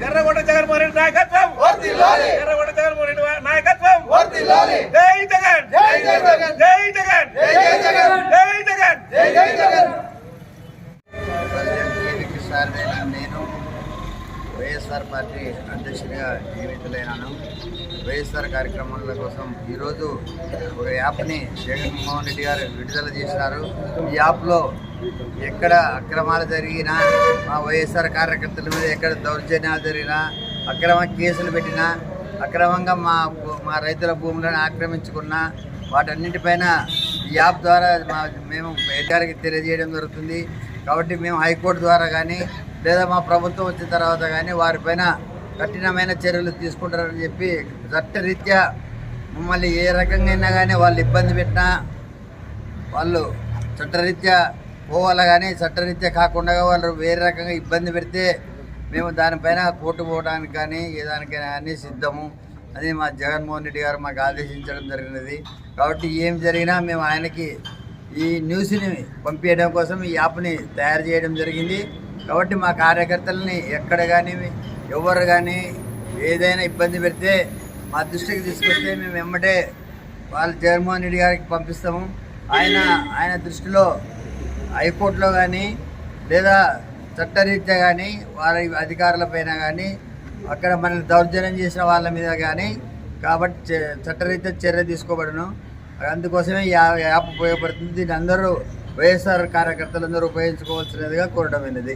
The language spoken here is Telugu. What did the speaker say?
ఎర్రగొండ జగన్మోహన్ రెడ్డి నాయకత్వం, ఎర్రగొండ జగన్మోహన్ రెడ్డి నాయకత్వం. జై జగన్, జై జగన్, జై జగన్, జై జగన్, జై జగన్, జై జగన్. నేను వైఎస్ఆర్ పార్టీ అధ్యక్షుడిగా నియమితులైనాను. వైఎస్ఆర్ కార్యక్రమాల కోసం ఈరోజు ఒక యాప్ని జగన్మోహన్ రెడ్డి గారు విడుదల చేశారు. ఈ యాప్లో ఎక్కడ అక్రమాలు జరిగినా, మా వైఎస్ఆర్ కార్యకర్తల మీద ఎక్కడ దౌర్జన్యాలు జరిగినా, అక్రమ కేసులు పెట్టినా, అక్రమంగా మా రైతుల భూములను ఆక్రమించుకున్నా వాటన్నింటిపైన ఈ యాప్ ద్వారా మేము ఎన్టీఆర్కి తెలియజేయడం జరుగుతుంది. కాబట్టి మేము హైకోర్టు ద్వారా కానీ లేదా మా ప్రభుత్వం వచ్చిన తర్వాత కానీ వారిపైన కఠినమైన చర్యలు తీసుకుంటారని చెప్పి చట్టరీత్యా మమ్మల్ని ఏ రకంగా అయినా కానీ వాళ్ళు ఇబ్బంది పెట్టినా వాళ్ళు చట్టరీత్యా పోవాలి, కానీ చట్టరీత్యా కాకుండా వాళ్ళు వేరే రకంగా ఇబ్బంది పెడితే మేము దానిపైన కోర్టు పోవడానికి కానీ ఏ దానికైనా కానీ సిద్ధము. అది మా జగన్మోహన్ రెడ్డి గారు మాకు ఆదేశించడం జరిగినది. కాబట్టి ఏం జరిగినా మేము ఆయనకి ఈ న్యూస్ని పంపించడం కోసం ఈ యాప్ని తయారు చేయడం జరిగింది. కాబట్టి మా కార్యకర్తలని ఎక్కడ కానీ ఎవరు కానీ ఏదైనా ఇబ్బంది పెడితే మా దృష్టికి తీసుకొస్తే మేము వెంబడే వాళ్ళు జగన్మోహన్ రెడ్డి గారికి పంపిస్తాము. ఆయన దృష్టిలో హైకోర్టులో కానీ లేదా చట్టరీత్యా కానీ వారి అధికారులపైన కానీ అక్కడ మనల్ని దౌర్జన్యం చేసిన వాళ్ళ మీద కానీ కాబట్టి చట్టరీత్యా చర్య తీసుకోబడను. అందుకోసమే ఈ యాప్ ఉపయోగపడుతుంది. దీన్ని అందరూ వైఎస్ఆర్ కార్యకర్తలందరూ ఉపయోగించుకోవాల్సినదిగా కోరడమైనది.